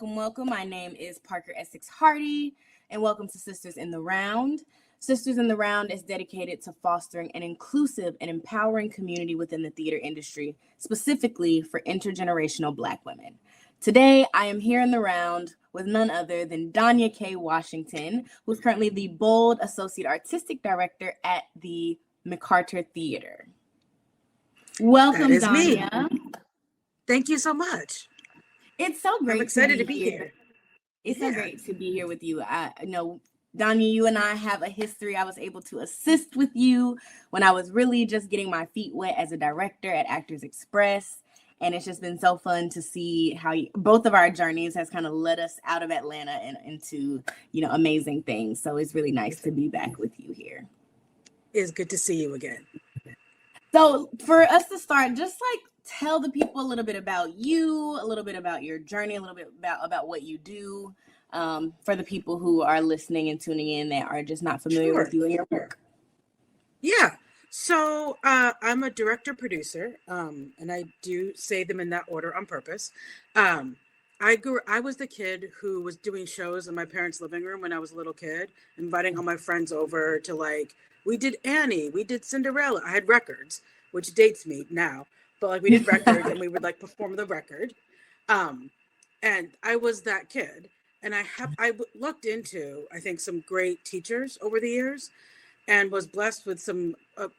welcome, welcome. My name is Parker Essex Hardy, and welcome to Sisters in the Round. Sisters in the Round is dedicated to fostering an inclusive and empowering community within the theater industry, specifically for intergenerational Black women. Today, I am here in the round with none other than Donya K. Washington, who's currently the Bold Associate Artistic Director at the McCarter Theater. Welcome, Donya. Me. Thank you so much. It's so great. I'm excited to be here. It's so great to be here with you. I know, Donya, you and I have a history. I was able to assist with you when I was really just getting my feet wet as a director at Actors Express. And it's just been so fun to see how both of our journeys has kind of led us out of Atlanta and into, amazing things. So it's really nice to be back with you here. It's good to see you again. So for us to start, just tell the people a little bit about you, a little bit about your journey, a little bit about what you do, for the people who are listening and tuning in that are just not familiar with you and your work. Yeah. So I'm a director-producer, and I do say them in that order on purpose. I was the kid who was doing shows in my parents' living room when I was a little kid, inviting all my friends over to we did Annie, we did Cinderella. I had records, which dates me now, but we did records and we would perform the record. And I was that kid. And I looked into, I think, some great teachers over the years, and was blessed with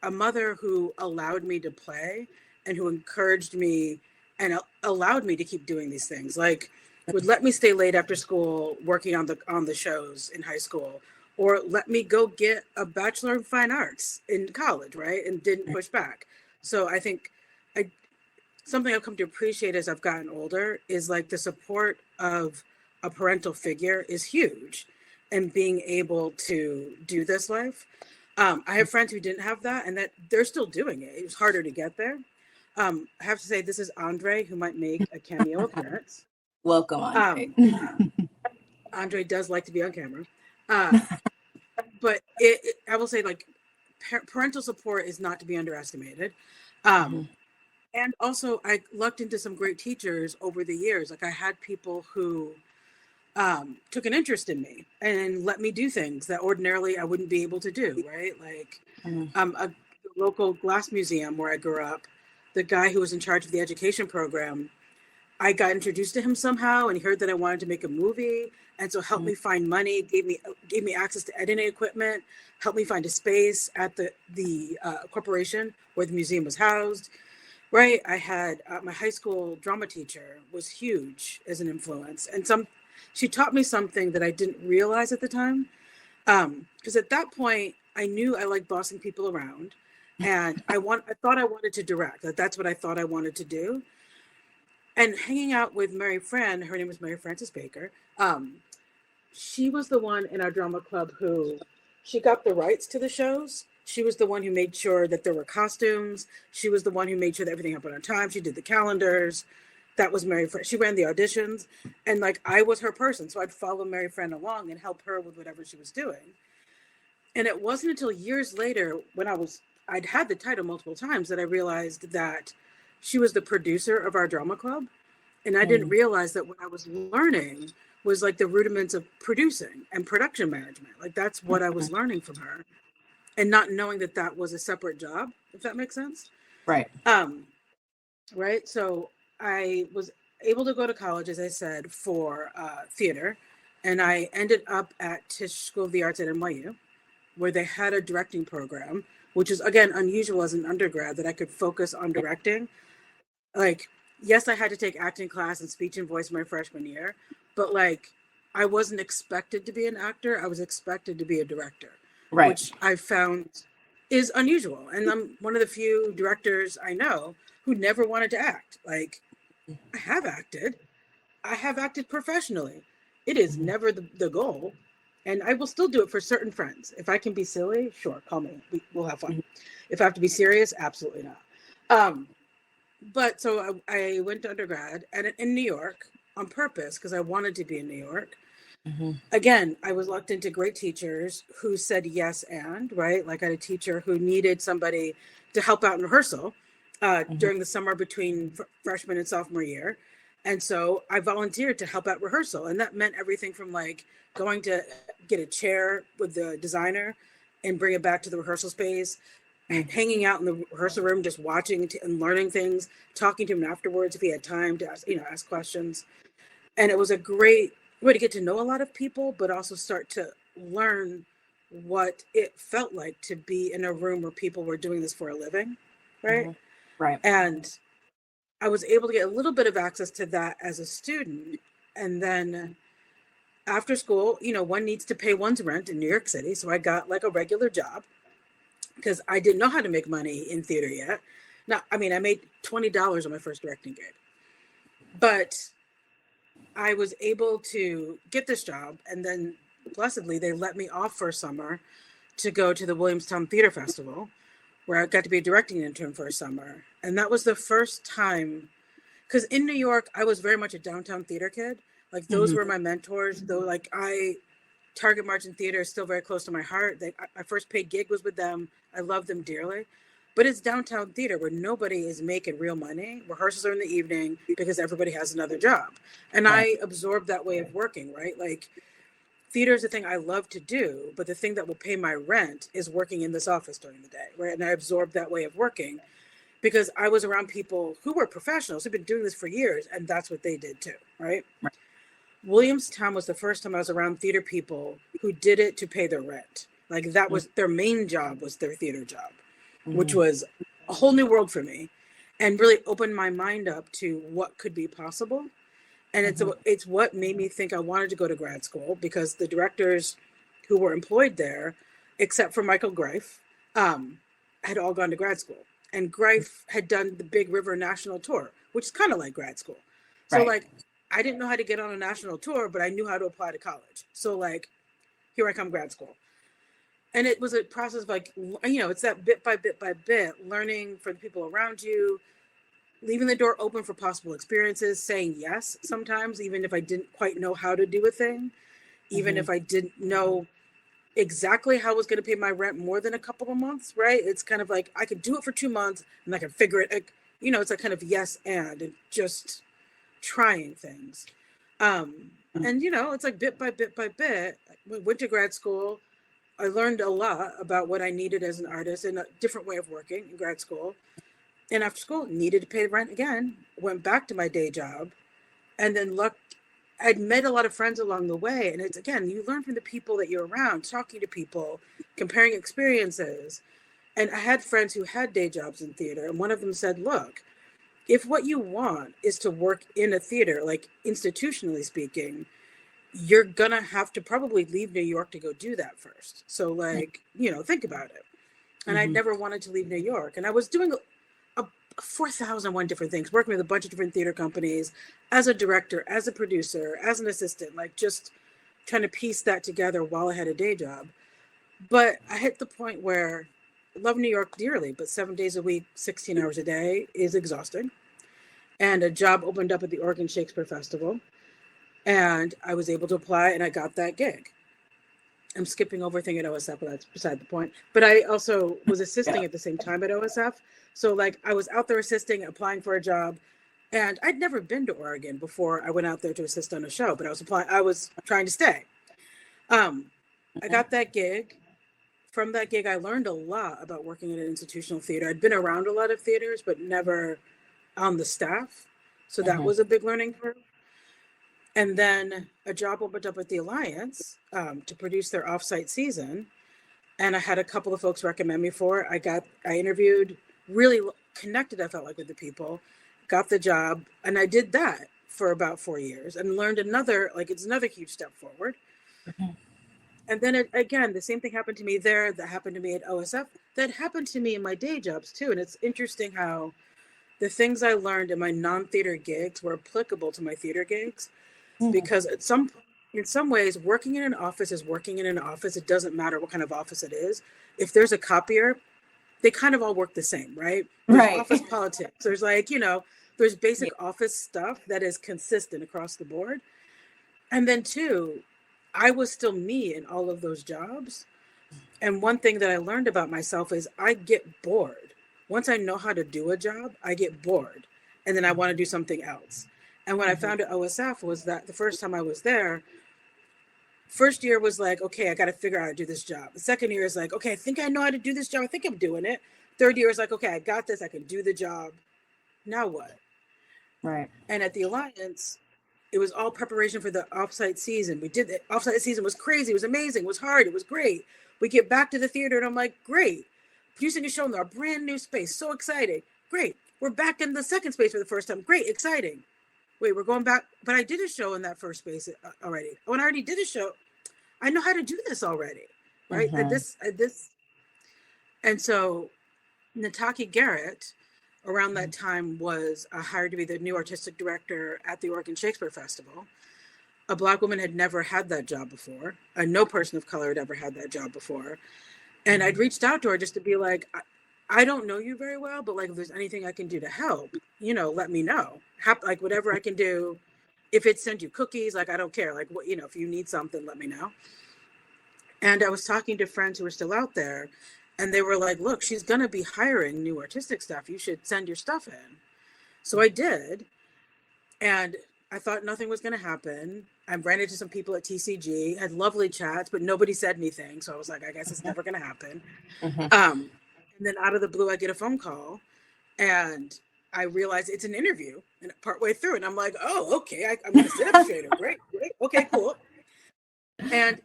a mother who allowed me to play and who encouraged me and allowed me to keep doing these things. Would let me stay late after school working on the shows in high school, or let me go get a Bachelor of Fine Arts in college, right? And didn't push back. So I think something I've come to appreciate as I've gotten older is the support of a parental figure is huge, and being able to do this life. I have friends who didn't have that, and that they're still doing it. It was harder to get there. I have to say, this is Andre, who might make a cameo appearance. Welcome, Andre. Andre does like to be on camera. But I will say, parental support is not to be underestimated. And also, I lucked into some great teachers over the years. I had people who took an interest in me and let me do things that ordinarily I wouldn't be able to do, right? A local glass museum where I grew up, the guy who was in charge of the education program, I got introduced to him somehow, and he heard that I wanted to make a movie, and so helped me find money, gave me access to editing equipment, helped me find a space at the corporation where the museum was housed. Right, I had my high school drama teacher was huge as an influence, and she taught me something that I didn't realize at the time, because at that point I knew I liked bossing people around, and I thought I wanted to direct. That's what I thought I wanted to do. And hanging out with Mary Fran, her name was Mary Frances Baker. She was the one in our drama club who she got the rights to the shows. She was the one who made sure that there were costumes. She was the one who made sure that everything happened on time. She did the calendars. That was Mary Fran. She ran the auditions, and I was her person. So I'd follow Mary Fran along and help her with whatever she was doing. And it wasn't until years later, when I'd had the title multiple times, that I realized that she was the producer of our drama club. And I didn't realize that what I was learning was the rudiments of producing and production management. That's what I was learning from her, and not knowing that was a separate job, if that makes sense. Right. Right. So I was able to go to college, as I said, for theater. And I ended up at Tisch School of the Arts at NYU, where they had a directing program, which is, again, unusual as an undergrad, that I could focus on directing. Yes, I had to take acting class and speech and voice my freshman year, but I wasn't expected to be an actor. I was expected to be a director, right, which I found is unusual. And I'm one of the few directors I know who never wanted to act. I have acted professionally. It is never the goal. And I will still do it for certain friends. If I can be silly, sure, call me. We'll have fun. If I have to be serious, absolutely not. But so I went to undergrad in New York on purpose, because I wanted to be in New York. Again, I was locked into great teachers who said yes and, right? I had a teacher who needed somebody to help out in rehearsal during the summer between freshman and sophomore year. And so I volunteered to help at rehearsal. And that meant everything from like going to get a chair with the designer and bring it back to the rehearsal space, hanging out in the rehearsal room, just watching and learning things, talking to him afterwards if he had time to ask questions. And it was a great way to get to know a lot of people, but also start to learn what it felt like to be in a room where people were doing this for a living, right? Right. And I was able to get a little bit of access to that as a student. And then after school, one needs to pay one's rent in New York City. So I got like a regular job because I didn't know how to make money in theater yet. Now, I made $20 on my first directing gig, but I was able to get this job. And then blessedly, they let me off for a summer to go to the Williamstown Theater Festival, where I got to be a directing intern for a summer. And that was the first time, because in New York, I was very much a downtown theater kid. Like those were my mentors, though. Like Target Margin Theater is still very close to my heart. My first paid gig was with them. I love them dearly. But it's downtown theater where nobody is making real money. Rehearsals are in the evening because everybody has another job. And I absorbed that way of working, right? Like theater is the thing I love to do, but the thing that will pay my rent is working in this office during the day, right? And I absorbed that way of working because I was around people who were professionals who've been doing this for years, and that's what they did too, right? Williamstown was the first time I was around theater people who did it to pay their rent. Like that was their main job, was their theater job, which was a whole new world for me and really opened my mind up to what could be possible. And it's what made me think I wanted to go to grad school, because the directors who were employed there, except for Michael Greif, had all gone to grad school. And Greif had done the Big River National Tour, which is kind of like grad school. So like, I didn't know how to get on a national tour, but I knew how to apply to college. So like, here I come, grad school. And it was a process of like, it's that bit by bit, learning for the people around you, leaving the door open for possible experiences, saying yes sometimes, even if I didn't quite know how to do a thing, even if I didn't know exactly how I was going to pay my rent more than a couple of months, right? It's kind of like I could do it for 2 months and I can figure it, it's like kind of yes and just trying things. And, it's like bit by bit. I went to grad school. I learned a lot about what I needed as an artist and a different way of working in grad school. And after school, needed to pay rent again, went back to my day job, and then I'd met a lot of friends along the way. And it's, again, you learn from the people that you're around, talking to people, comparing experiences. And I had friends who had day jobs in theater. And one of them said, look, if what you want is to work in a theater, like institutionally speaking, you're going to have to probably leave New York to go do that first. So like, think about it. And I never wanted to leave New York. And I was doing 4,001 different things, working with a bunch of different theater companies as a director, as a producer, as an assistant, like just trying to piece that together while I had a day job. But I hit the point where I love New York dearly, but 7 days a week, 16 hours a day is exhausting. And a job opened up at the Oregon Shakespeare Festival. And I was able to apply and I got that gig. I'm skipping over a thing at OSF, but that's beside the point. But I also was assisting at the same time at OSF. So like I was out there assisting, applying for a job, and I'd never been to Oregon before I went out there to assist on a show, but I was trying to stay. I got that gig. From that gig, I learned a lot about working in an institutional theater. I'd been around a lot of theaters, but never on the staff. So that was a big learning curve. And then a job opened up at the Alliance to produce their offsite season. And I had a couple of folks recommend me for it. I interviewed, really connected, I felt like, with the people, got the job. And I did that for about 4 years and learned it's another huge step forward. And then again, the same thing happened to me there that happened to me at OSF, that happened to me in my day jobs too. And it's interesting how the things I learned in my non-theater gigs were applicable to my theater gigs. Because in some ways, working in an office is working in an office. It doesn't matter what kind of office it is. If there's a copier, they kind of all work the same, right? There's office politics. There's there's basic office stuff that is consistent across the board. And then two, I was still me in all of those jobs. And one thing that I learned about myself is I get bored. Once I know how to do a job, I get bored. And then I want to do something else. And when I found out OSF was that the first time I was there, first year was like, okay, I got to figure out how to do this job. The second year is like, okay, I think I know how to do this job. I think I'm doing it. Third year is like, okay, I got this. I can do the job. Now what? Right. And at the Alliance, it was all preparation for the offsite season. We did the offsite season was crazy. It was amazing. It was hard. It was great. We get back to the theater and I'm like, great. Producing a show in our brand new space. So exciting. Great. We're back in the second space for the first time. Great. Exciting. Wait, we're going back. But I did a show in that first space already. When I already did a show, I know how to do this already. Right. And so Nataki Garrett, around that time, was hired to be the new artistic director at the Oregon Shakespeare Festival. A Black woman had never had that job before. No person of color had ever had that job before. And I'd reached out to her just to be like, I don't know you very well, but like, if there's anything I can do to help, let me know. Like whatever I can do. If it's send you cookies, like, I don't care. Like, what, if you need something, let me know. And I was talking to friends who were still out there. And they were like, look, she's going to be hiring new artistic stuff. You should send your stuff in. So I did. And I thought nothing was going to happen. I ran into some people at TCG, had lovely chats, but nobody said anything. So I was like, I guess it's never going to happen. And then out of the blue, I get a phone call and I realized it's an interview and partway through. And I'm like, oh, okay, I'm going to sit up straighter. Great. Okay, cool. And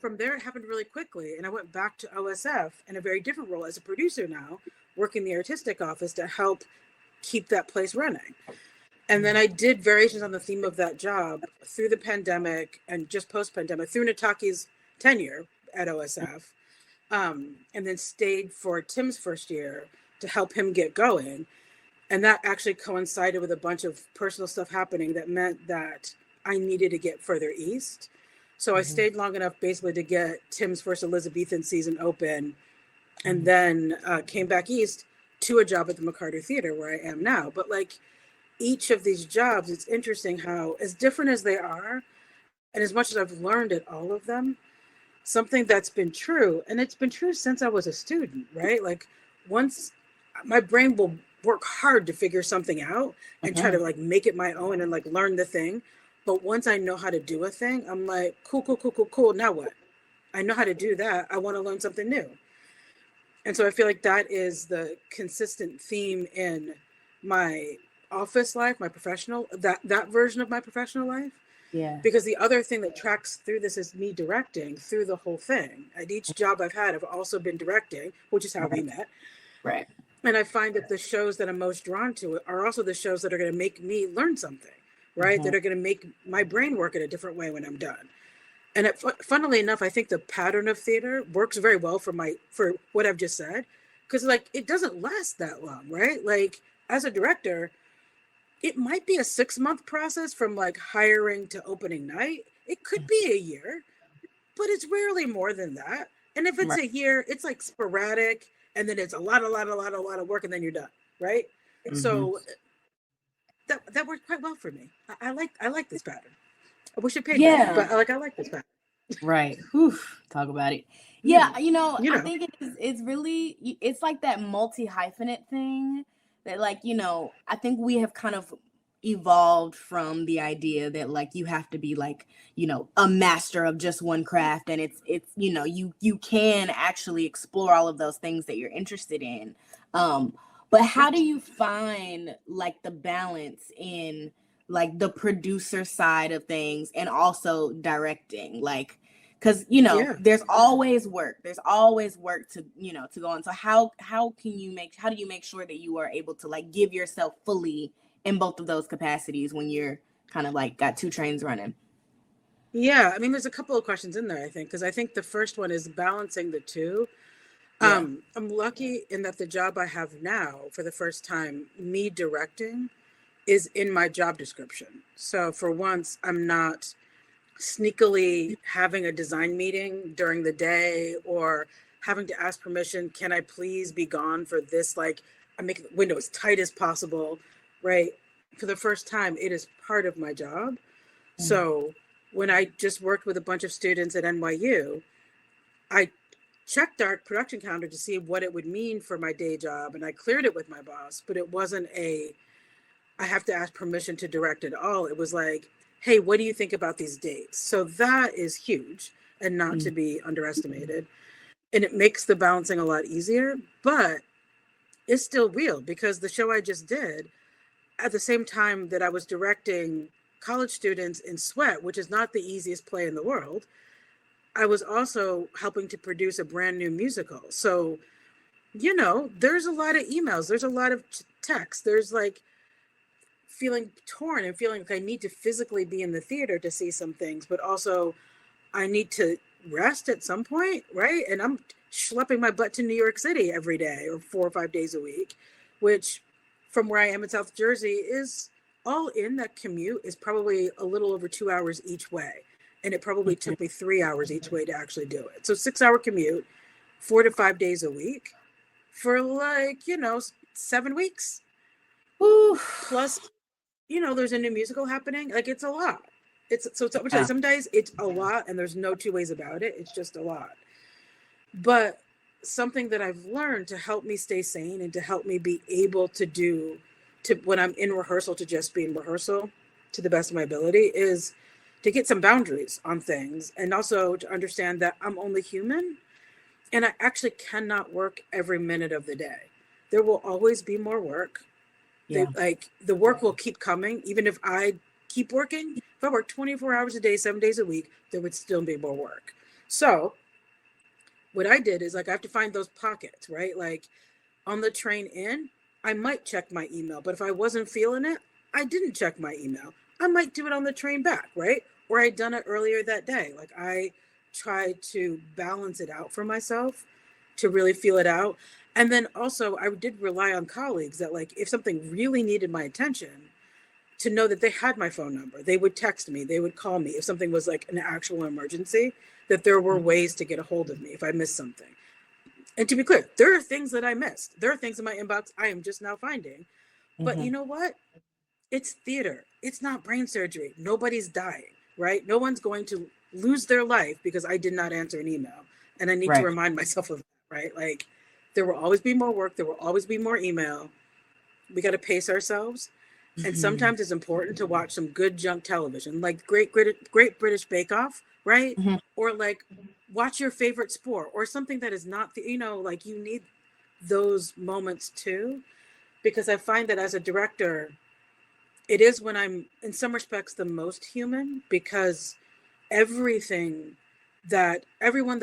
from there, it happened really quickly. And I went back to OSF in a very different role as a producer now, working the artistic office to help keep that place running. And then I did variations on the theme of that job through the pandemic and just post-pandemic, through Nataki's tenure at OSF, and then stayed for Tim's first year to help him get going. And that actually coincided with a bunch of personal stuff happening that meant that I needed to get further east. So I stayed long enough basically to get Tim's first Elizabethan season open, and then came back east to a job at the McCarter Theater where I am now. But like each of these jobs, it's interesting how, as different as they are, and as much as I've learned at all of them, something that's been true, and it's been true since I was a student, right? Like once my brain will work hard to figure something out and try to like make it my own and like learn the thing. But once I know how to do a thing, I'm like, cool. Now what? I know how to do that. I want to learn something new. And so I feel like that is the consistent theme in my office life, my professional, that version of my professional life. Yeah. Because the other thing that tracks through this is me directing through the whole thing. At each job I've had, I've also been directing, which is how we met. Right. And I find that the shows that I'm most drawn to are also the shows that are going to make me learn something. Right? That are going to make my brain work in a different way when I'm done. And funnily enough, I think the pattern of theater works very well for what I've just said, because like it doesn't last that long, right? Like as a director, it might be a 6-month process from like hiring to opening night. It could be a year, but it's rarely more than that. And if it's a year, it's like sporadic, and then it's a lot of work, and then you're done, right? So that worked quite well for me. I like this pattern. I wish it paid me, but I like this pattern. Right. Whew. Talk about it. Yeah, I think it's really, it's like that multi-hyphenate thing that like, I think we have kind of evolved from the idea that like you have to be like, a master of just one craft, and it's you can actually explore all of those things that you're interested in. But how do you find like the balance in like the producer side of things and also directing? Like, because there's always work. There's always work to to go on. So how do you make sure that you are able to like give yourself fully in both of those capacities when you're kind of like got two trains running? Yeah, I mean, there's a couple of questions in there, I think, because I think the first one is balancing the two. I'm lucky in that the job I have now, for the first time, me directing is in my job description. So for once, I'm not sneakily having a design meeting during the day or having to ask permission, can I please be gone for this? Like, I make the window as tight as possible, right? For the first time, it is part of my job. So when I just worked with a bunch of students at NYU, I checked our production calendar to see what it would mean for my day job, and I cleared it with my boss, but it wasn't I I have to ask permission to direct at all. It was like, hey, what do you think about these dates? So that is huge and not to be underestimated. And it makes the balancing a lot easier, but it's still real because the show I just did, at the same time that I was directing college students in Sweat, which is not the easiest play in the world, I was also helping to produce a brand new musical. So, you know, there's a lot of emails, there's a lot of text, there's like feeling torn and feeling like I need to physically be in the theater to see some things, but also I need to rest at some point, right? And I'm schlepping my butt to New York City every day or 4 or 5 days a week, which from where I am in South Jersey is all in. That commute is probably a little over 2 hours each way. And it probably took me 3 hours each way to actually do it. So 6 hour commute, 4 to 5 days a week for like, you know, 7 weeks. Ooh. Plus, you know, there's a new musical happening. Like it's a lot. Some days it's a lot and there's no two ways about it. It's just a lot. But something that I've learned to help me stay sane and to help me be able to do to when I'm in rehearsal to just be in rehearsal to the best of my ability is to get some boundaries on things and also to understand that I'm only human and I actually cannot work every minute of the day. There will always be more work. Yeah. The work will keep coming. Even if I keep working, if I work 24 hours a day, 7 days a week, there would still be more work. So what I did is like, I have to find those pockets, right? Like on the train in, I might check my email, but if I wasn't feeling it, I didn't check my email. I might do it on the train back, right? Or I'd done it earlier that day. Like I tried to balance it out for myself to really feel it out. And then also I did rely on colleagues that like, if something really needed my attention, to know that they had my phone number. They would text me, they would call me if something was like an actual emergency, that there were ways to get a hold of me if I missed something. And to be clear, there are things that I missed. There are things in my inbox I am just now finding. But you know what? It's theater. It's not brain surgery. Nobody's dying, right? No one's going to lose their life because I did not answer an email. And I need to remind myself of that, right? Like there will always be more work. There will always be more email. We got to pace ourselves. And sometimes it's important to watch some good junk television, like Great British Bake Off, right? Or like watch your favorite sport or something that is not, you know, like you need those moments too. Because I find that as a director, it is when I'm in some respects the most human, because everyone that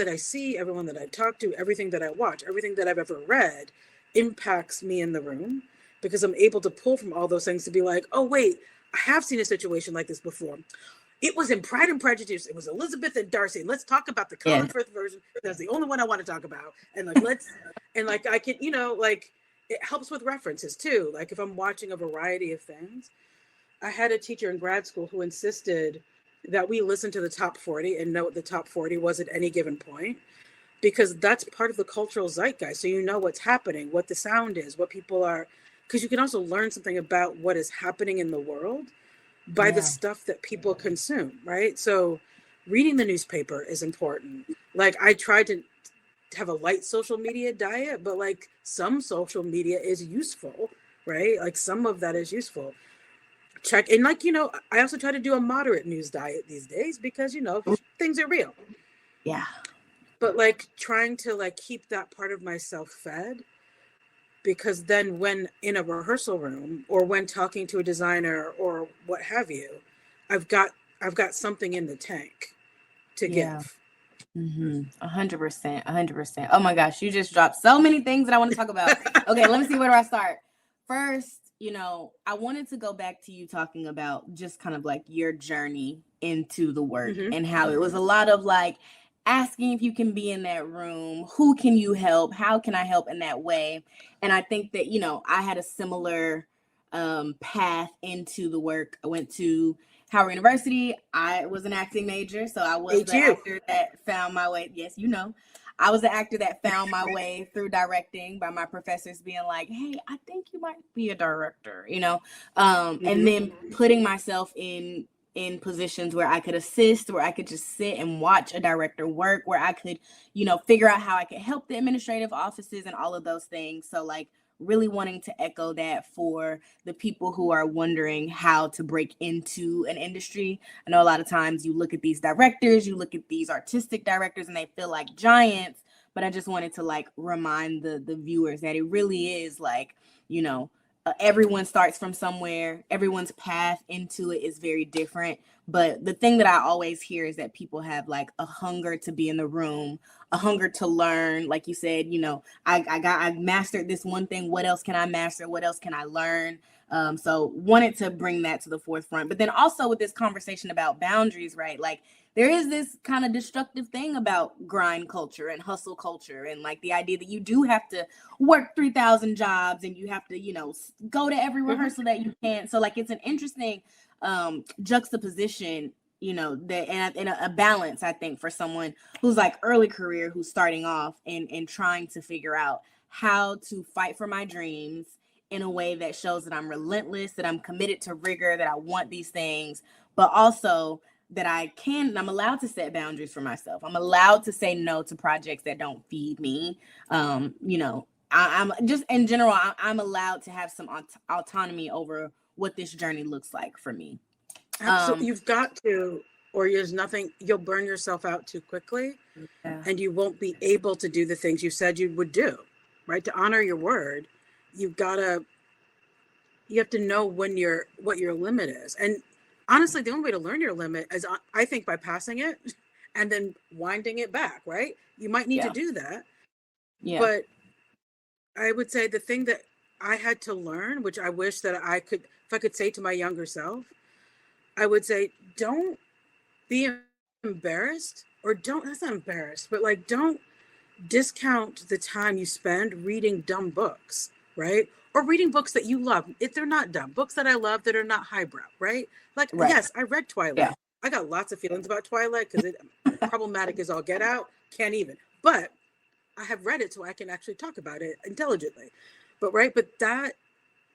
I see, everyone that I talk to, everything that I watch, everything that I've ever read impacts me in the room. Because I'm able to pull from all those things to be like, oh, wait, I have seen a situation like this before. It was in Pride and Prejudice. It was Elizabeth and Darcy. And let's talk about the Colin Firth version. That's the only one I want to talk about. And like, I can, you know, like it helps with references too. Like if I'm watching a variety of things, I had a teacher in grad school who insisted that we listen to the top 40 and know what the top 40 was at any given point. Because that's part of the cultural zeitgeist. So you know what's happening, what the sound is, what people are, because you can also learn something about what is happening in the world by the stuff that people consume, right? So reading the newspaper is important. Like I tried to have a light social media diet, but like some social media is useful, right? Like some of that is useful. Check, and like, you know, I also try to do a moderate news diet these days because, you know, things are real. Yeah. But like trying to like keep that part of myself fed, because then when in a rehearsal room or when talking to a designer or what have you, I've got something in the tank to give. 100%. 100%. Oh my gosh, you just dropped so many things that I want to talk about. Okay, let me see, where do I start? First, you know, I wanted to go back to you talking about just kind of like your journey into the work and how it was a lot of like asking if you can be in that room, who can you help, how can I help in that way. And I think that, you know, I had a similar path into the work. I went to Howard University. I was an acting major, so I was the actor that found my way. Yes, you know, I was the actor that found my way through directing by my professors being like, hey, I think you might be a director, you know, and then putting myself in positions where I could assist, where I could just sit and watch a director work, where I could, you know, figure out how I could help the administrative offices and all of those things. So like really wanting to echo that for the people who are wondering how to break into an industry. I know a lot of times you look at these directors, you look at these artistic directors, and they feel like giants. But I just wanted to like remind the viewers that it really is like, you know, everyone starts from somewhere. Everyone's path into it is very different. But the thing that I always hear is that people have like a hunger to be in the room, a hunger to learn. Like you said, you know, I mastered this one thing. What else can I master? What else can I learn? So wanted to bring that to the forefront. But then also with this conversation about boundaries, right? Like there is this kind of destructive thing about grind culture and hustle culture, and like the idea that you do have to work 3,000 jobs and you have to, you know, go to every rehearsal that you can. So like it's an interesting juxtaposition, you know, that and a balance, I think, for someone who's like early career, who's starting off and trying to figure out how to fight for my dreams in a way that shows that I'm relentless, that I'm committed to rigor, that I want these things, but also that I'm allowed to set boundaries for myself. I'm allowed to say no to projects that don't feed me. You know, I'm just in general, I'm allowed to have some autonomy over what this journey looks like for me. Absolutely. You've got to, or there's nothing, you'll burn yourself out too quickly, and you won't be able to do the things you said you would do, right? To honor your word, you have to know what your limit is. And honestly, the only way to learn your limit is, I think, by passing it and then winding it back, right? You might need to do that. Yeah. But I would say the thing that I had to learn, which I wish that if I could say to my younger self, I would say, don't be embarrassed, or that's not embarrassed, but like, don't discount the time you spend reading dumb books, right? Or reading books that you love. If they're not dumb, books that I love that are not highbrow, right? Like, yes, I read Twilight. Yeah. I got lots of feelings about Twilight because it's problematic as all get out. Can't even. But I have read it so I can actually talk about it intelligently. But that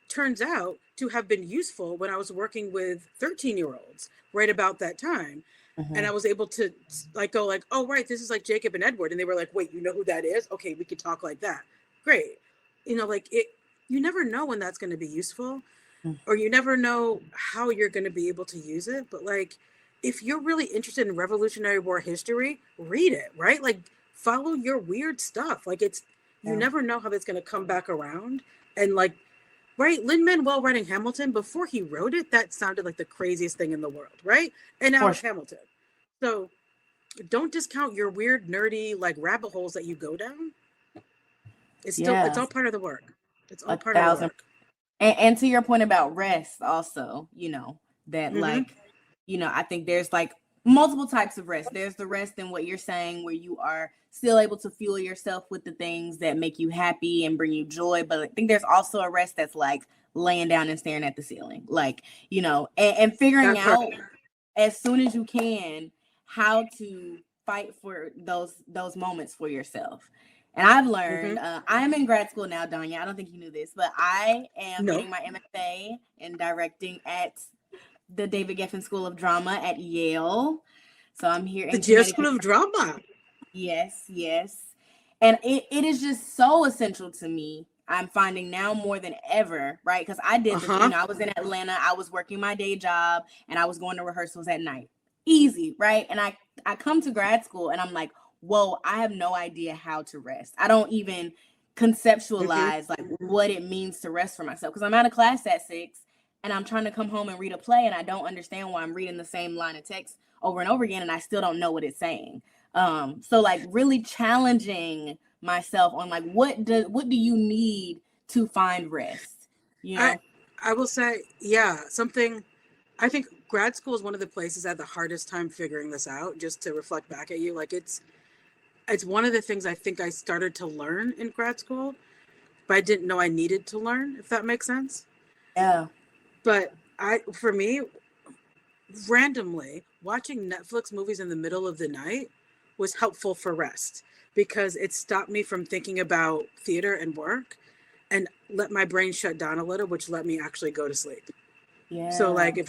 turns out to have been useful when I was working with 13-year-olds right about that time. Mm-hmm. And I was able to like go like, oh, right, this is like Jacob and Edward. And they were like, wait, you know who that is? Okay, we could talk like that. Great. You know, like you never know when that's going to be useful, or you never know how you're going to be able to use it. But like, if you're really interested in Revolutionary War history, read it, right? Like, follow your weird stuff. Like, you never know how that's going to come back around. And like, right, Lin-Manuel writing Hamilton, before he wrote it, that sounded like the craziest thing in the world, right? And now it's Hamilton. So don't discount your weird, nerdy, like rabbit holes that you go down. It's all part of the work. It's all part of the work. And to your point about rest also, you know, that like, you know, I think there's like multiple types of rest. There's the rest in what you're saying, where you are still able to fuel yourself with the things that make you happy and bring you joy. But I think there's also a rest that's like laying down and staring at the ceiling, like, you know, and figuring out as soon as you can how to fight for those moments for yourself. And I've learned, I'm in grad school now, Donya. I don't think you knew this, but I am getting my MFA in directing at the David Geffen School of Drama at Yale. So I'm here in the Yale School of Drama. Yes. And it is just so essential to me. I'm finding now more than ever, right? Because I did, I was in Atlanta, I was working my day job, and I was going to rehearsals at night. Easy, right? And I come to grad school and I'm like, whoa, I have no idea how to rest. I don't even conceptualize like what it means to rest for myself, because I'm out of class at 6 and I'm trying to come home and read a play, and I don't understand why I'm reading the same line of text over and over again, and I still don't know what it's saying. So like really challenging myself on like, what do you need to find rest? You know, I will say, I think grad school is one of the places I had the hardest time figuring this out, just to reflect back at you. Like it's one of the things I think I started to learn in grad school, but I didn't know I needed to learn, if that makes sense. Yeah. But for me, randomly watching Netflix movies in the middle of the night was helpful for rest, because it stopped me from thinking about theater and work and let my brain shut down a little, which let me actually go to sleep. Yeah. So like if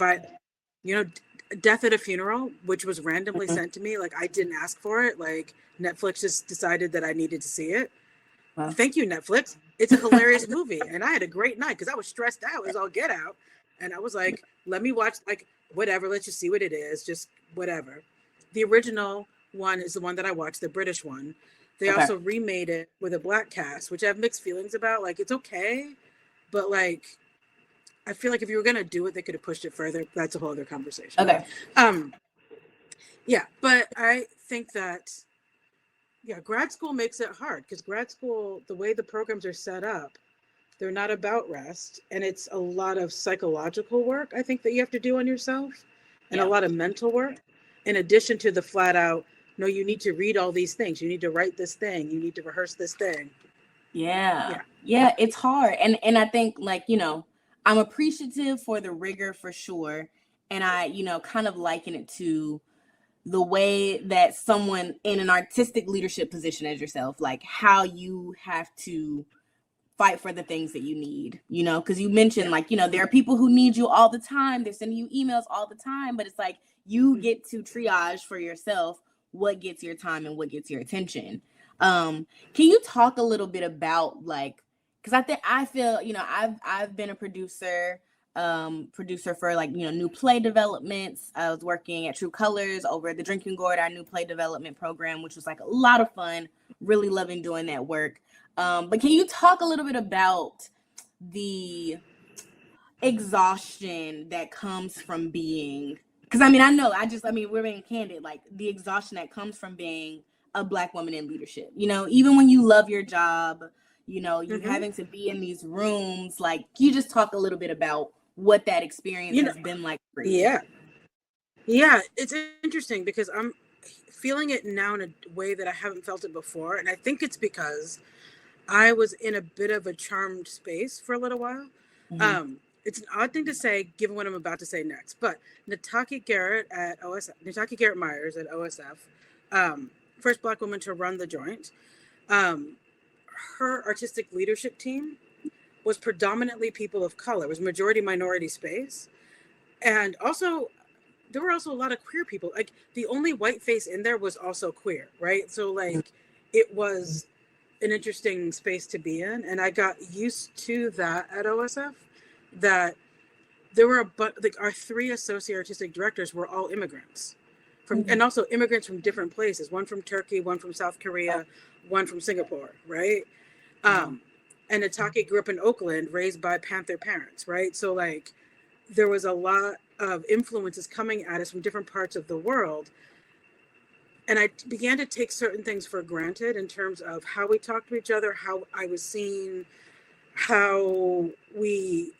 Death at a Funeral, which was randomly sent to me, like I didn't ask for it, like Netflix just decided that I needed to see it. Wow. Thank you, Netflix. It's a hilarious movie. And I had a great night because I was stressed out as all get out. And I was like, let me watch, like, whatever. Let's just see what it is. Just whatever. The original one is the one that I watched, the British one. They Okay. also remade it with a black cast, which I have mixed feelings about. Like, it's okay. But, like, I feel like if you were going to do it, they could have pushed it further. That's a whole other conversation. Okay. Yeah. But I think that, yeah, grad school makes it hard because grad school, the way the programs are set up, they're not about rest. And it's a lot of psychological work, I think, that you have to do on yourself and a lot of mental work, in addition to the flat out, no, you need to read all these things. You need to write this thing. You need to rehearse this thing. Yeah. It's hard. And I think, like, you know, I'm appreciative for the rigor for sure. And I, you know, kind of liken it to the way that someone in an artistic leadership position as yourself, like how you have to fight for the things that you need, you know, because you mentioned, like, you know, there are people who need you all the time. They're sending you emails all the time, but it's like you get to triage for yourself what gets your time and what gets your attention. Can you talk a little bit about, like, because I feel, you know, I've been a producer for, like, you know, new play developments. I was working at True Colors over at the Drinking Gourd, our new play development program, which was like a lot of fun, really loving doing that work. But can you talk a little bit about the exhaustion that comes from being, because I mean, we're being candid, like the exhaustion that comes from being a Black woman in leadership, you know, even when you love your job, you know, you having to be in these rooms, like, you just talk a little bit about what that experience has been like for you. Yeah, it's interesting because I'm feeling it now in a way that I haven't felt it before. And I think it's because I was in a bit of a charmed space for a little while. It's an odd thing to say, given what I'm about to say next, but Nataki Garrett Myers at OSF, first Black woman to run the joint. Her artistic leadership team was predominantly people of color. It was majority minority space. And also, there were also a lot of queer people. Like, the only white face in there was also queer, right? So, like, it was an interesting space to be in. And I got used to that at OSF, that there were like, our three associate artistic directors were all immigrants and also immigrants from different places, one from Turkey, one from South Korea, one from Singapore, right? And Nataki grew up in Oakland, raised by Panther parents, right? So, like, there was a lot of influences coming at us from different parts of the world. And I began to take certain things for granted in terms of how we talked to each other, how I was seen, how we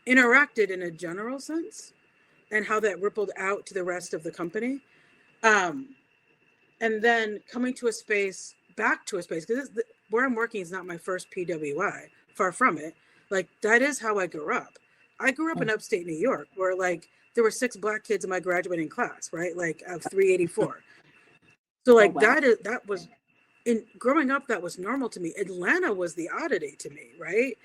interacted in a general sense, and how that rippled out to the rest of the company. And then coming to a space, back to a space, because where I'm working is not my first PWI, far from it. Like, that is how I grew up. I grew up in upstate New York, where, like, there were 6 Black kids in my graduating class, right? Like, of 384. So, like, that was, in growing up, that was normal to me. Atlanta was the oddity to me, right?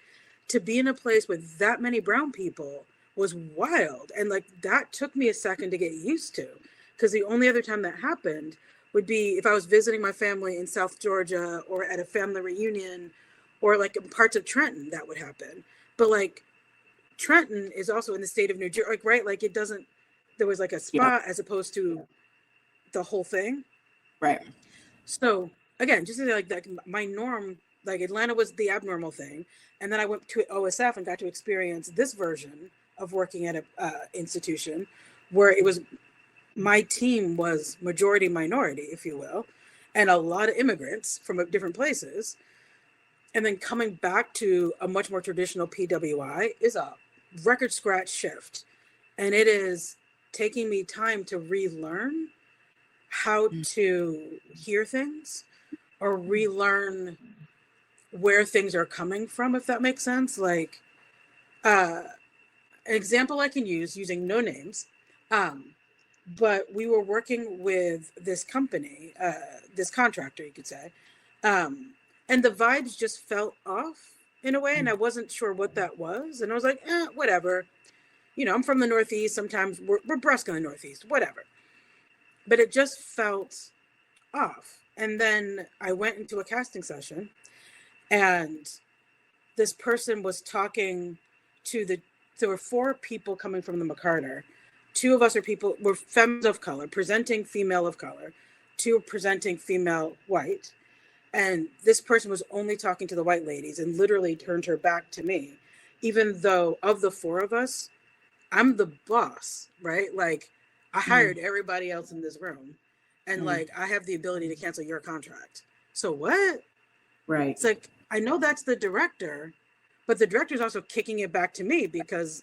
To be in a place with that many brown people was wild. And, like, that took me a second to get used to, because the only other time that happened would be if I was visiting my family in South Georgia or at a family reunion, or, like, in parts of Trenton, that would happen. But, like, Trenton is also in the state of New Jersey, like, right? Like, it doesn't, there was, like, a spot as opposed to the whole thing. Right. So, again, just like that, my norm, like, Atlanta was the abnormal thing. And then I went to OSF and got to experience this version of working at a institution where it was, my team was majority minority, if you will, and a lot of immigrants from different places. And then coming back to a much more traditional PWI is a record scratch shift. And it is taking me time to relearn how to hear things, or relearn where things are coming from, if that makes sense. Like, an example I can use, using no names, but we were working with this company, this contractor, you could say, and the vibes just felt off in a way, and I wasn't sure what that was. And I was like, whatever. You know, I'm from the Northeast. Sometimes we're brusque in the Northeast, whatever. But it just felt off. And then I went into a casting session, and this person was talking to there were 4 people coming from the McCarter. 2 of us were femmes of color, presenting female of color, 2 presenting female white. And this person was only talking to the white ladies and literally turned her back to me, even though of the 4 of us, I'm the boss, right? Like, I hired everybody else in this room, and like, I have the ability to cancel your contract. So what? Right. It's like, I know that's the director, but the director's also kicking it back to me because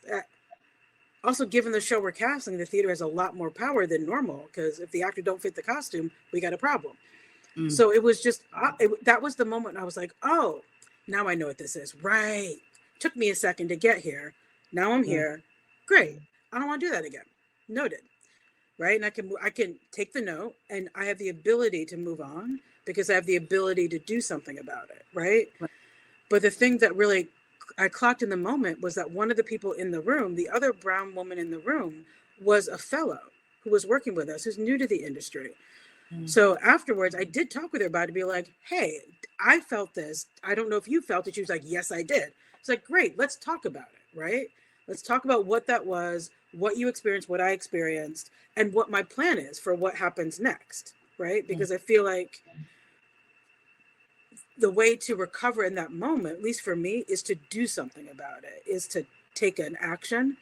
also, given the show we're casting, the theater has a lot more power than normal, because if the actor don't fit the costume, we got a problem. So it was just, that was the moment I was like, oh, now I know what this is. Right. Took me a second to get here. Now I'm here. Great. I don't want to do that again. Noted. Right. And I can take the note, and I have the ability to move on because I have the ability to do something about it. Right. But the thing that really I clocked in the moment was that one of the people in the room, the other brown woman in the room, was a fellow who was working with us, who's new to the industry. So afterwards, I did talk with her about it, be like, hey, I felt this. I don't know if you felt it. She was like, yes, I did. It's like, great, let's talk about it, right? Let's talk about what that was, what you experienced, what I experienced, and what my plan is for what happens next, right? Because I feel like the way to recover in that moment, at least for me, is to do something about it, is to take an action.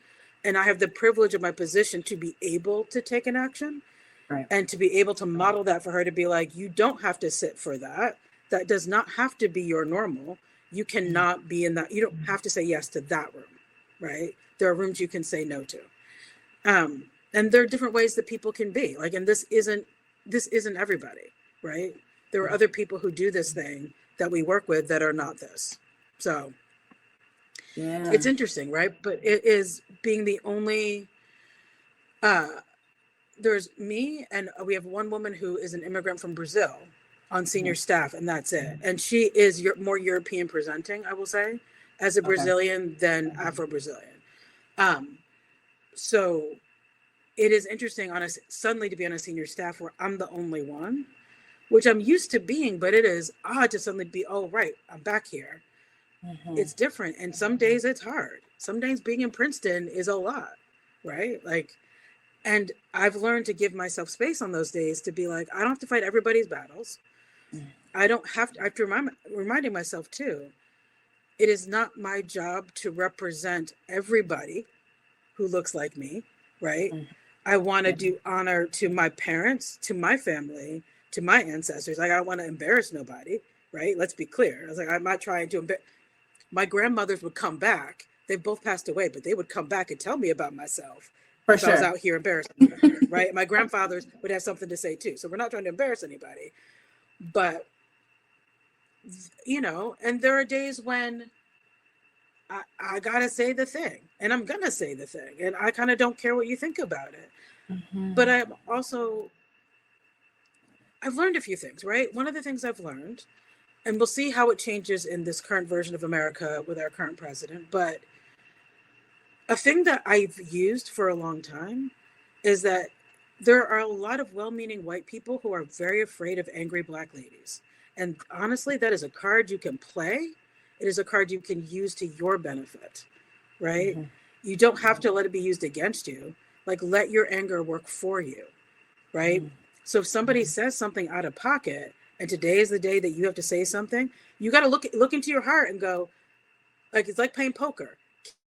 And I have the privilege of my position to be able to take an action. Right. And to be able to model that for her, to be like, you don't have to sit for that. That does not have to be your normal. You cannot be in that. You don't have to say yes to that room, right? There are rooms you can say no to. And there are different ways that people can be like, and this isn't everybody, right? There are other people who do this thing that we work with that are not this. So it's interesting, right? But it is being the only, there's me, and we have one woman who is an immigrant from Brazil on senior staff, and that's it. And she is more European presenting, I will say, as a Brazilian than Afro-Brazilian. So it is interesting suddenly to be on a senior staff where I'm the only one, which I'm used to being, but it is odd to suddenly be, oh, right, I'm back here. It's different. And some days it's hard. Some days being in Princeton is a lot, right? Like, and I've learned to give myself space on those days to be like, I don't have to fight everybody's battles. I have to reminding myself too, it is not my job to represent everybody who looks like me, right? I want to do honor to my parents, to my family, to my ancestors. Like, I don't want to embarrass nobody, right? Let's be clear. I was like, I'm not trying to embarrass. My grandmothers would come back. They've both passed away, but they would come back and tell me about myself. For sure. I was out here embarrassing her, right? My grandfathers would have something to say too. So we're not trying to embarrass anybody. But, you know, and there are days when I gotta say the thing, and I'm gonna say the thing, and I kind of don't care what you think about it. But I've learned a few things, right? One of the things I've learned, and we'll see how it changes in this current version of America with our current president, but a thing that I've used for a long time is that there are a lot of well-meaning white people who are very afraid of angry Black ladies. And honestly, that is a card you can play. It is a card you can use to your benefit, right? You don't have to let it be used against you. Like, let your anger work for you, right? So if somebody says something out of pocket, and today is the day that you have to say something, you got to look into your heart and go, like, it's like playing poker.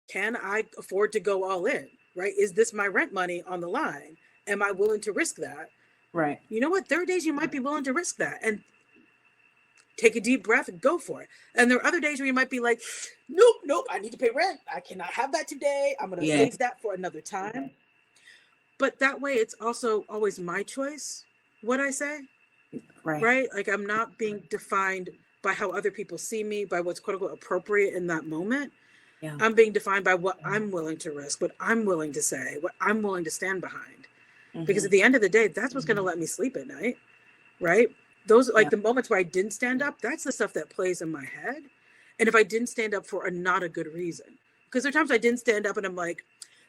Can I afford to go all in, right? Is this my rent money on the line? Am I willing to risk that? Right. You know what? There are days you might be willing to risk that and take a deep breath and go for it. And there are other days where you might be like, nope, I need to pay rent. I cannot have that today. I'm going to save that for another time. But that way, it's also always my choice, what I say. Right? Like, I'm not being defined by how other people see me, by what's quote unquote appropriate in that moment. I'm being defined by what I'm willing to risk, what I'm willing to say, what I'm willing to stand behind. Because at the end of the day, that's what's going to let me sleep at night, right? Those, like, the moments where I didn't stand up, that's the stuff that plays in my head. And if I didn't stand up for not a good reason, because there are times I didn't stand up and I'm like,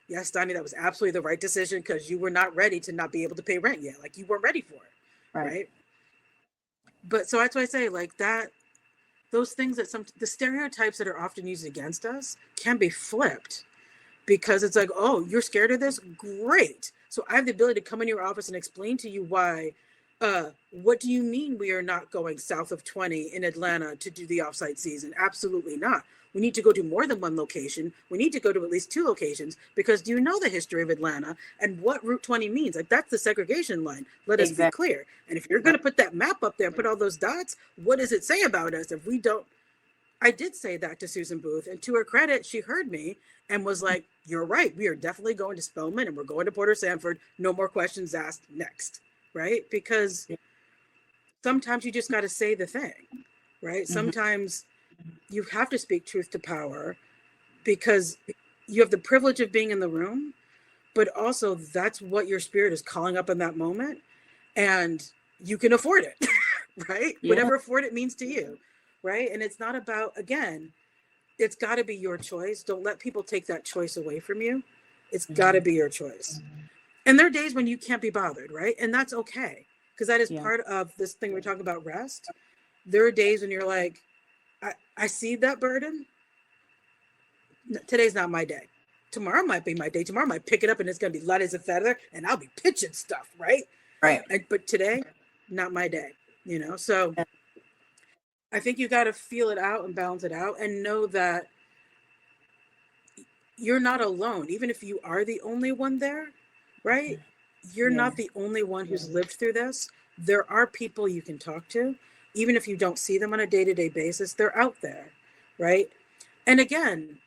yes, Donya, that was absolutely the right decision because you were not ready to not be able to pay rent yet. Like, you weren't ready for it, right? But so that's why I say, like, that, those things that the stereotypes that are often used against us can be flipped, because it's like, oh, you're scared of this? Great. So I have the ability to come in your office and explain to you why. What do you mean we are not going south of 20 in Atlanta to do the offsite season? Absolutely not. We need to go to more than one location. We need to go to at least 2 locations, because do you know the history of Atlanta and what Route 20 means? Like, that's the segregation line. Let us be clear. And if you're going to put that map up there and put all those dots, what does it say about us if we don't? I did say that to Susan Booth, and to her credit, she heard me and was like, you're right. We are definitely going to Spelman and we're going to Porter Sanford. No more questions asked. Next. Right? Because sometimes you just got to say the thing, right? Sometimes you have to speak truth to power, because you have the privilege of being in the room, but also that's what your spirit is calling up in that moment, and you can afford it, right? Whatever afford it means to you, right? And it's not about, again, it's got to be your choice. Don't let people take that choice away from you. It's got to be your choice. And there are days when you can't be bothered, right? And that's okay, because that is part of this thing we're talking about, rest. There are days when you're like, I see that burden. Today's not my day. Tomorrow might be my day. Tomorrow I might pick it up and it's going to be light as a feather and I'll be pitching stuff, right? Right. But today, not my day, So I think you got to feel it out and balance it out and know that you're not alone. Even if you are the only one there, right? You're not the only one who's lived through this. There are people you can talk to, even if you don't see them on a day-to-day basis. They're out there, right? And again,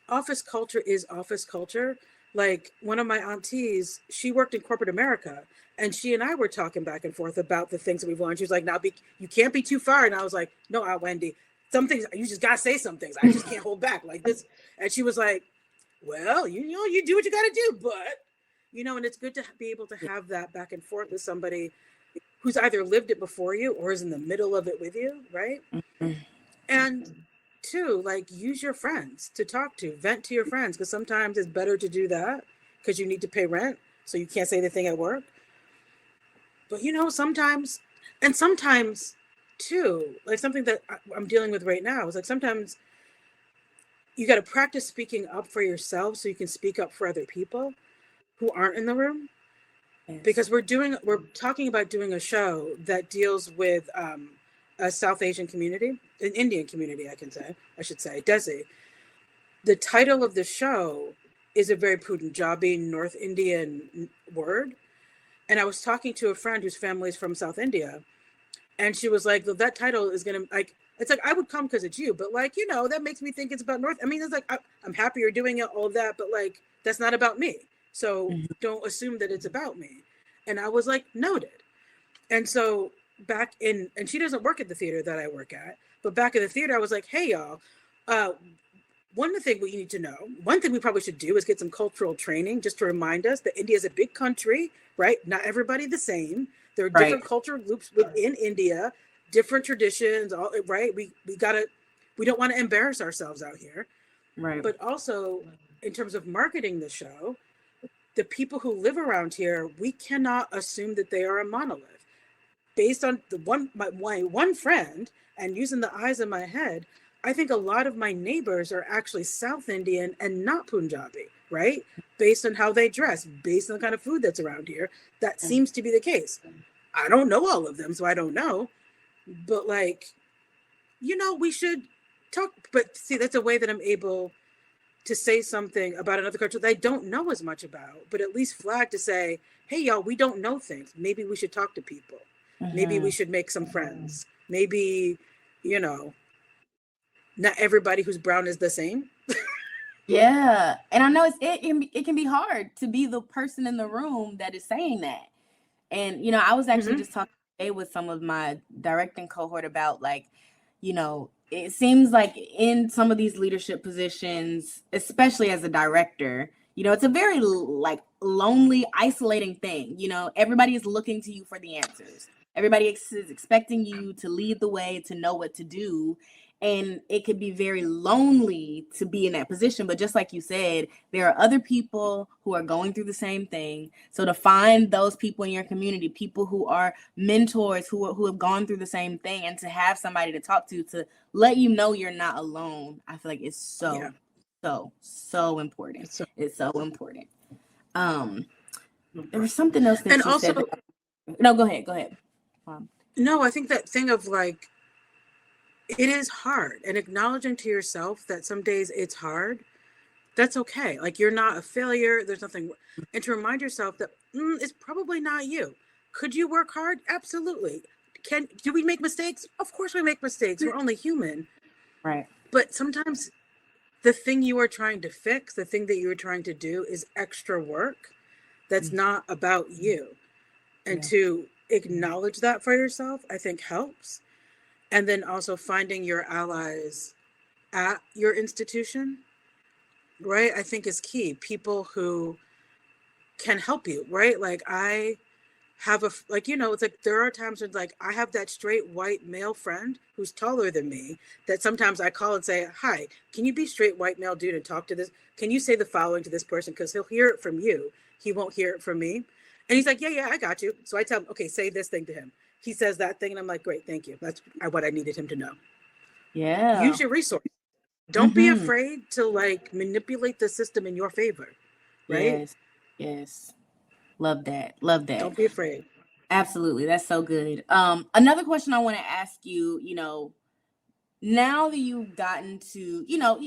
office culture is office culture. Like, one of my aunties, she worked in corporate America, and she and I were talking back and forth about the things that we've learned. She was like, you can't be too far. And I was like, no, Aunt Wendy, some things, you just got to say some things. I just can't hold back like this. And she was like, well, you do what you got to do, but, and it's good to be able to have that back and forth with somebody who's either lived it before you or is in the middle of it with you, right? And 2, like, use your friends to talk to, vent to your friends, because sometimes it's better to do that because you need to pay rent, so you can't say the thing at work. But sometimes too, like, something that I'm dealing with right now is like, sometimes you got to practice speaking up for yourself so you can speak up for other people who aren't in the room. Because we're talking about doing a show that deals with a South Asian community, an Indian community, I should say, Desi. The title of the show is a very Punjabi, North Indian word. And I was talking to a friend whose family is from South India. And she was like, well, that title is going to, like, it's like, I would come because it's you, but, like, that makes me think it's about North. I mean, it's like, I'm happy you're doing it, all of that, but, like, that's not about me. So don't assume that it's about me. And I was like, noted. And so and she doesn't work at the theater that I work at, but back at the theater, I was like, hey, y'all, one thing we need to know, one thing we probably should do is get some cultural training just to remind us that India is a big country, right? Not everybody the same. There are different cultural groups within India, different traditions, all right? We don't want to embarrass ourselves out here. Right. But also, in terms of marketing the show, the people who live around here, we cannot assume that they are a monolith. Based on my one friend, and using the eyes in my head, I think a lot of my neighbors are actually South Indian and not Punjabi, right? Based on how they dress, based on the kind of food that's around here, that seems to be the case. I don't know all of them, so I don't know. But, like, we should talk. But see, that's a way that I'm able to say something about another culture that I don't know as much about, but at least flag to say, hey, y'all, we don't know things. Maybe we should talk to people. Maybe we should make some friends. Maybe, not everybody who's brown is the same. Yeah. And I know it can be hard to be the person in the room that is saying that. And, I was actually just talking today with some of my directing cohort about, like, it seems like in some of these leadership positions, especially as a director, it's a very, like, lonely, isolating thing. Everybody is looking to you for the answers. Everybody is expecting you to lead the way, to know what to do. And it could be very lonely to be in that position. But just like you said, there are other people who are going through the same thing. So to find those people in your community, people who are mentors, who have gone through the same thing, and to have somebody to talk to let you know you're not alone, I feel like it's so important. It's so important. There was something else that and you also, said. No, go ahead. No, I think that thing of like, it is hard, and acknowledging to yourself that some days it's hard, that's okay. Like, you're not a failure. There's nothing, and to remind yourself that it's probably not you. Could you work hard? Absolutely. Do we make mistakes? Of course we make mistakes. We're only human. Right. But sometimes the thing you are trying to fix, the thing that you are trying to do, is extra work that's not about you. And to acknowledge that for yourself, I think helps. And then also finding your allies at your institution, right, I think is key. People who can help you, right? Like, I have it's like there are times when, like, I have that straight white male friend who's taller than me that sometimes I call and say, hi, can you be straight white male dude and talk to this? Can you say the following to this person? Because he'll hear it from you. He won't hear it from me. And he's like, yeah, I got you. So I tell him, okay, say this thing to him. He says that thing, and I'm like, great, thank you. That's what I needed him to know. Yeah. Use your resource. Don't be afraid to, like, manipulate the system in your favor, right? Yes. Love that. Don't be afraid. Absolutely. That's so good. Another question I want to ask you, now that you've gotten to,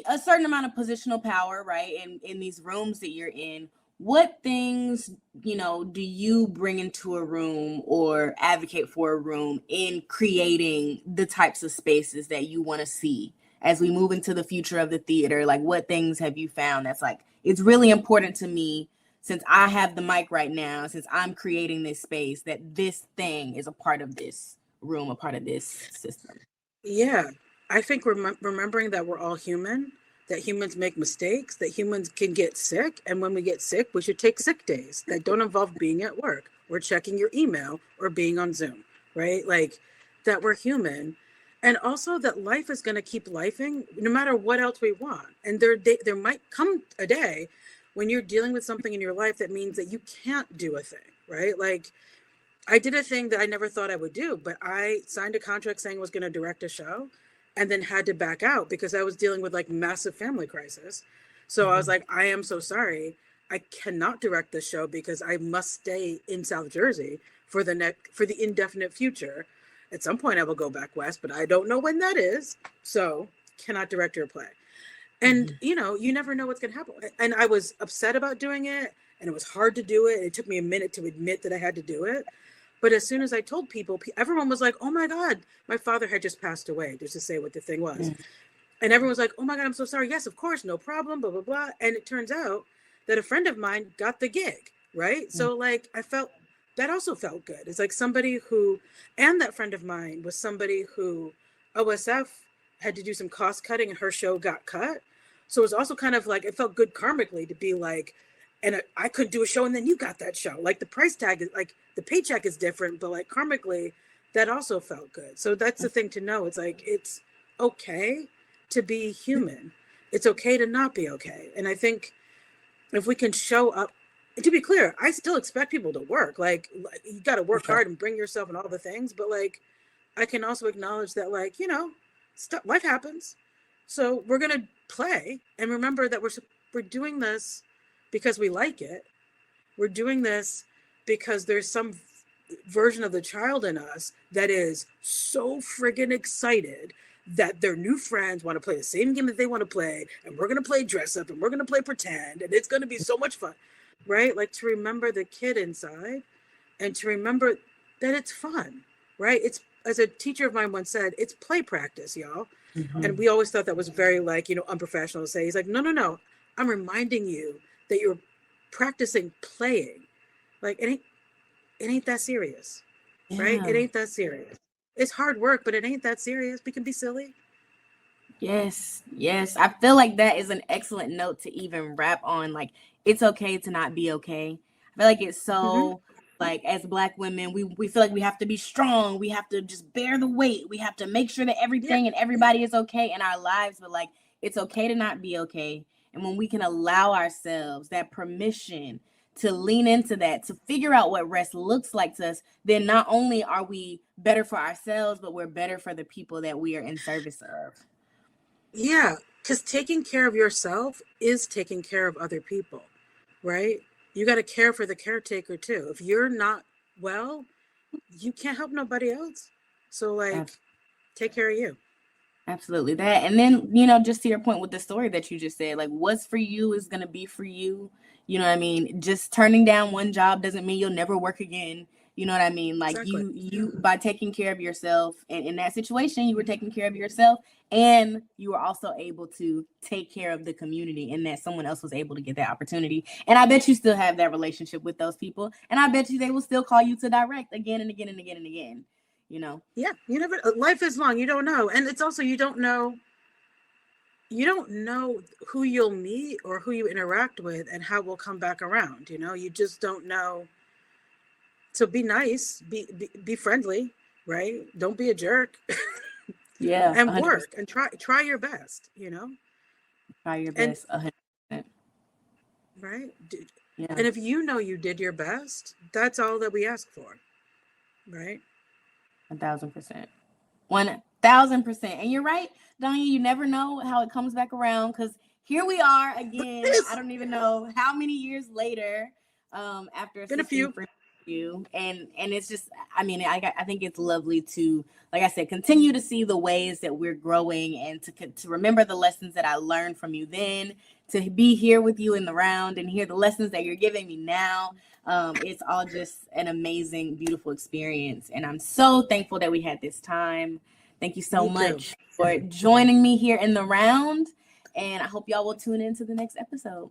a certain amount of positional power, right, in these rooms that you're in, what things, do you bring into a room or advocate for a room in creating the types of spaces that you want to see as we move into the future of the theater? Like, what things have you found that's like, it's really important to me, since I have the mic right now, since I'm creating this space, that this thing is a part of this room, a part of this system? Yeah. I think remembering that we're all human, that humans make mistakes, that humans can get sick. And when we get sick, we should take sick days that don't involve being at work or checking your email or being on Zoom, right? Like, that we're human. And also that life is going to keep lifing no matter what else we want. And there might come a day when you're dealing with something in your life that means that you can't do a thing, right? Like, I did a thing that I never thought I would do, but I signed a contract saying I was going to direct a show, and then had to back out because I was dealing with, like, massive family crisis. So I was like, I am so sorry. I cannot direct this show because I must stay in South Jersey for the indefinite future. At some point I will go back west, but I don't know when that is. So cannot direct your play. And, you never know what's going to happen. And I was upset about doing it, and it was hard to do it. It took me a minute to admit that I had to do it. But as soon as I told people, everyone was like, oh my God, my father had just passed away, just to say what the thing was. And everyone was like, oh my God, I'm so sorry. Yes, of course, no problem, blah, blah, blah. And it turns out that a friend of mine got the gig, right? So, like, that also felt good. It's like and that friend of mine was somebody who OSF had to do some cost cutting, and her show got cut. So it was also kind of like, it felt good karmically to be like, and I couldn't do a show and then you got that show. Like, the price tag is, like, the paycheck is different, but, like, karmically that also felt good. So that's the thing to know. It's like, it's okay to be human. It's okay to not be okay. And I think if we can show up, and to be clear, I still expect people to work. Like you got to work hard and bring yourself and all the things. But, like, I can also acknowledge that, like, life happens. So we're going to play and remember that we're doing this because we like it. We're doing this because there's some version of the child in us that is so friggin' excited that their new friends want to play the same game that they want to play, and we're going to play dress up, and we're going to play pretend, and it's going to be so much fun, right? Like, to remember the kid inside, and to remember that it's fun, right? It's, as a teacher of mine once said, it's play practice, y'all. And we always thought that was very, like, unprofessional to say. He's like, no, I'm reminding you that you're practicing playing. Like, it ain't that serious, right? It ain't that serious. It's hard work, but it ain't that serious. We can be silly. Yes. I feel like that is an excellent note to even wrap on. Like, it's okay to not be okay. I feel like it's so like as Black women, we feel like we have to be strong. We have to just bear the weight. We have to make sure that everything and everybody is okay in our lives. But like, it's okay to not be okay. And when we can allow ourselves that permission to lean into that, to figure out what rest looks like to us, then not only are we better for ourselves, but we're better for the people that we are in service of. Yeah, because taking care of yourself is taking care of other people, right? You got to care for the caretaker too. If you're not well, you can't help nobody else. So like, take care of you. Absolutely that. And then, you know, just to your point with the story that you just said, like what's for you is going to be for you. You know what I mean? Just turning down one job doesn't mean you'll never work again. You know what I mean? Like Exactly. you by taking care of yourself, and in that situation, you were taking care of yourself, and you were also able to take care of the community, and that someone else was able to get that opportunity. And I bet you still have that relationship with those people. And I bet you they will still call you to direct again and again and again and again. You know? Yeah, you never, life is long. You don't know. And it's also, you don't know who you'll meet or who you interact with and how we'll come back around. You know, you just don't know. So be nice, be friendly, right? Don't be a jerk. Yeah. And 100%. work and try your best, you know? Try your best. 100%. Right? Yeah. And if you know you did your best, that's all that we ask for. Right? 1,000%. 1,000%. And you're right, Donya, you never know how it comes back around, because here we are again. I don't even know how many years later, after Been a few. for you. And it's just, I mean, I think it's lovely to, like I said, continue to see the ways that we're growing, and to remember the lessons that I learned from you then, to be here with you in the round and hear the lessons that you're giving me now. It's all just an amazing, beautiful experience. And I'm so thankful that we had this time. Thank you so much for joining me here in the round. And I hope y'all will tune into the next episode.